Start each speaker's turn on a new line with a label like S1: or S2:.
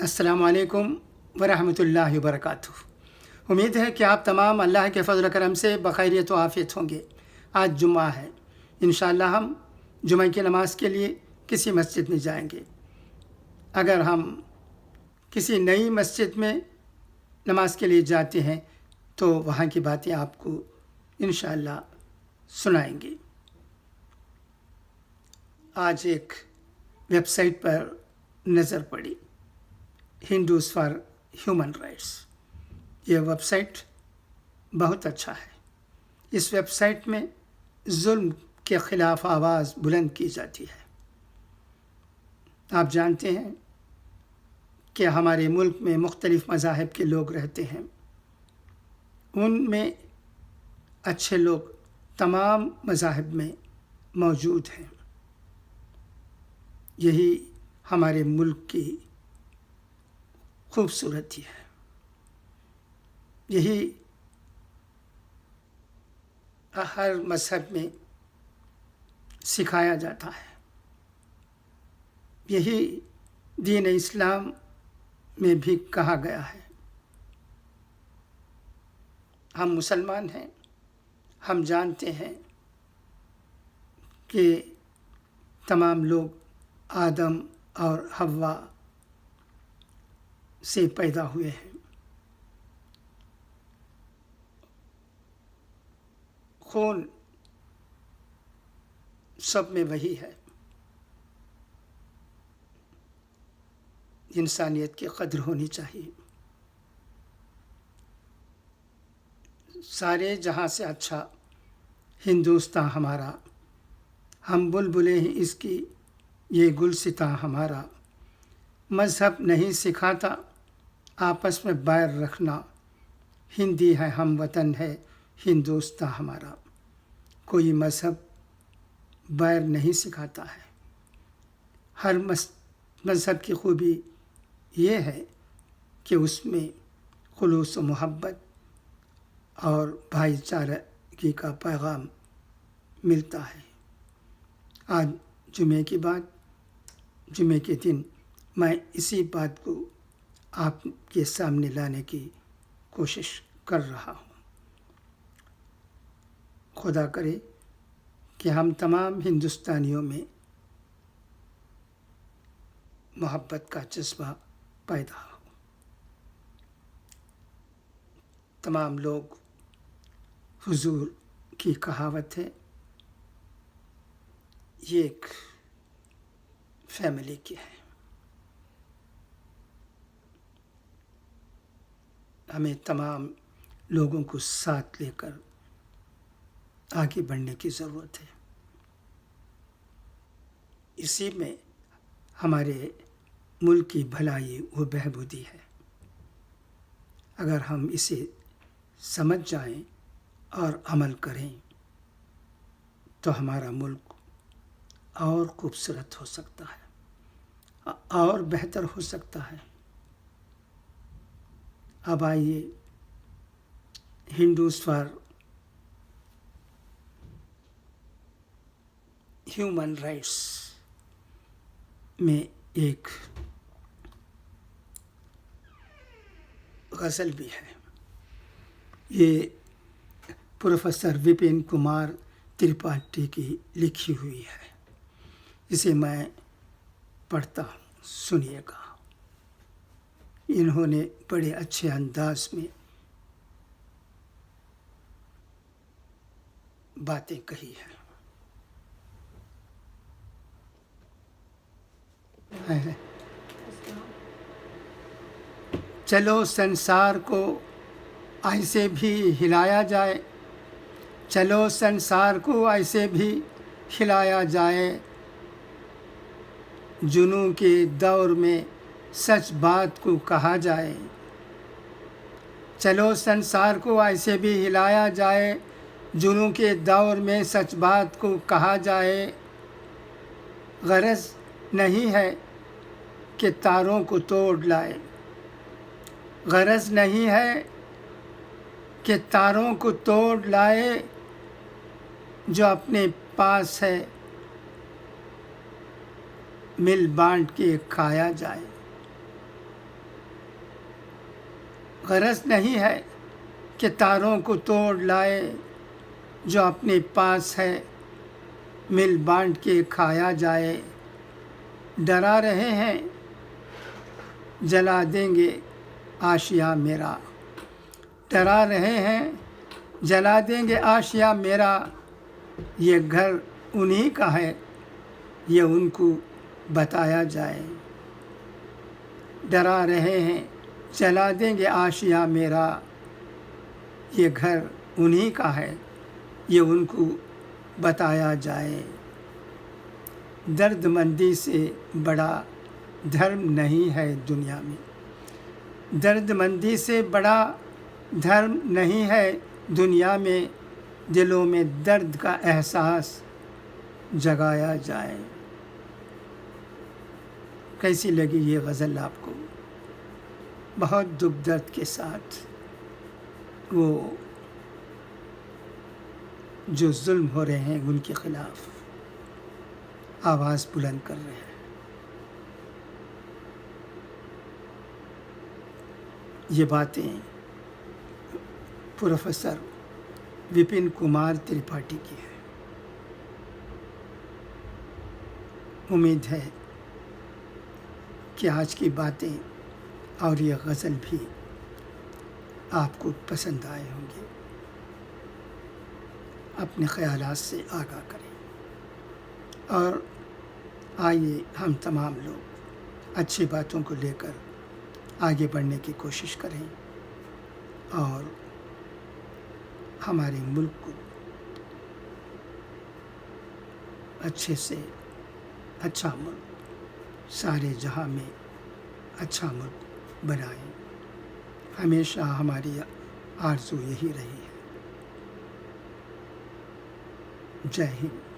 S1: अस्सलामु अलैकुम वरहमतुल्लाहि वबरकातुह। उम्मीद है कि आप तमाम अल्लाह के फ़ज़ल करम से बखैरियत व आफ़ियत होंगे। आज जुम्मा है, इंशाअल्लाह हम जुम्मे की नमाज़ के लिए किसी मस्जिद में जाएंगे। अगर हम किसी नई मस्जिद में नमाज के लिए जाते हैं तो वहाँ की बातें आपको इंशाअल्लाह सुनाएंगे। आज एक वेबसाइट पर नज़र पड़ी, हिंदूज़ फॉर ह्यूमन राइट्स। ये वेबसाइट बहुत अच्छा है। इस वेबसाइट में जुल्म के ख़िलाफ़ आवाज़ बुलंद की जाती है। आप जानते हैं कि हमारे मुल्क में मुख्तलिफ़ मज़ाहिब के लोग रहते हैं। उनमें अच्छे लोग तमाम मज़ाहिब में मौजूद हैं। यही हमारे मुल्क की खूबसूरती है। यही हर मज़हब में सिखाया जाता है। यही दीन इस्लाम में भी कहा गया है। हम मुसलमान हैं, हम जानते हैं कि तमाम लोग आदम और हव्वा से पैदा हुए हैं। खून सब में वही है। इंसानियत की कद्र होनी चाहिए। सारे जहाँ से अच्छा हिंदुस्तान हमारा, हम बुलबुलें हैं इसकी, ये गुलसिता हमारा। मज़हब नहीं सिखाता आपस में बैर रखना, हिंदी है हम वतन है हिंदुस्तान हमारा। कोई मज़हब बैर नहीं सिखाता है। हर मज़हब की खूबी ये है कि उसमें खुलूस व मोहब्बत और भाईचारगी का पैगाम मिलता है। आज जुमे की बात, जुमे के दिन मैं इसी बात को आपके सामने लाने की कोशिश कर रहा हूँ। खुदा करे कि हम तमाम हिंदुस्तानियों में मोहब्बत का जज्बा पैदा हो। तमाम लोग, हुजूर की कहावत है, ये एक फैमिली की है। हमें तमाम लोगों को साथ लेकर आगे बढ़ने की ज़रूरत है। इसी में हमारे मुल्क की भलाई व बहबूदी है। अगर हम इसे समझ जाएं और अमल करें तो हमारा मुल्क और खूबसूरत हो सकता है और बेहतर हो सकता है। अब आइए हिंदूज़ फॉर ह्यूमन राइट्स में एक गज़ल भी है। ये प्रोफेसर विपिन कुमार त्रिपाठी की लिखी हुई है। इसे मैं पढ़ता हूँ, सुनिएगा। इन्होंने बड़े अच्छे अंदाज में बातें कही हैं। चलो संसार को ऐसे भी हिलाया जाए, चलो संसार को ऐसे भी हिलाया जाए, जुनून के दौर में सच बात को कहा जाए। चलो संसार को ऐसे भी हिलाया जाए, जुनून के दौर में सच बात को कहा जाए। गरज नहीं है कि तारों को तोड़ लाए, गरज नहीं है कि तारों को तोड़ लाए, जो अपने पास है मिल बांट के खाया जाए। غرض نہیں ہے کہ تاروں کو توڑ لائے، جو اپنے پاس ہے مل بانٹ کے کھایا جائے۔ ڈرا رہے ہیں جلا دیں گے آشیا میرا، ڈرا رہے ہیں جلا دیں گے آشیا میرا۔ یہ گھر انہی کا ہے، یہ ان کو بتایا جائے۔ ڈرا رہے ہیں جلا دیں گے آشیا میرا، یہ گھر انہی کا ہے، یہ ان کو بتایا جائے۔ درد مندی سے بڑا دھرم نہیں ہے دنیا میں، درد مندی سے بڑا دھرم نہیں ہے دنیا میں۔ دلوں میں درد کا احساس جگایا جائے۔ کیسی لگی یہ غزل آپ کو؟ بہت دکھ درد کے ساتھ وہ جو ظلم ہو رہے ہیں ان کے خلاف آواز بلند کر رہے ہیں۔ یہ باتیں پروفیسر وپن کمار ترپاٹھی کی ہیں۔ امید ہے کہ آج کی باتیں اور یہ غزل بھی آپ کو پسند آئے ہوں گے۔ اپنے خیالات سے آگاہ کریں اور آئیے ہم تمام لوگ اچھی باتوں کو لے کر آگے بڑھنے کی کوشش کریں اور ہمارے ملک کو اچھے سے اچھا ملک، سارے جہاں میں اچھا ملک بنائیں۔ ہمیشہ ہماری آرزو یہی رہی ہے۔ جے ہند۔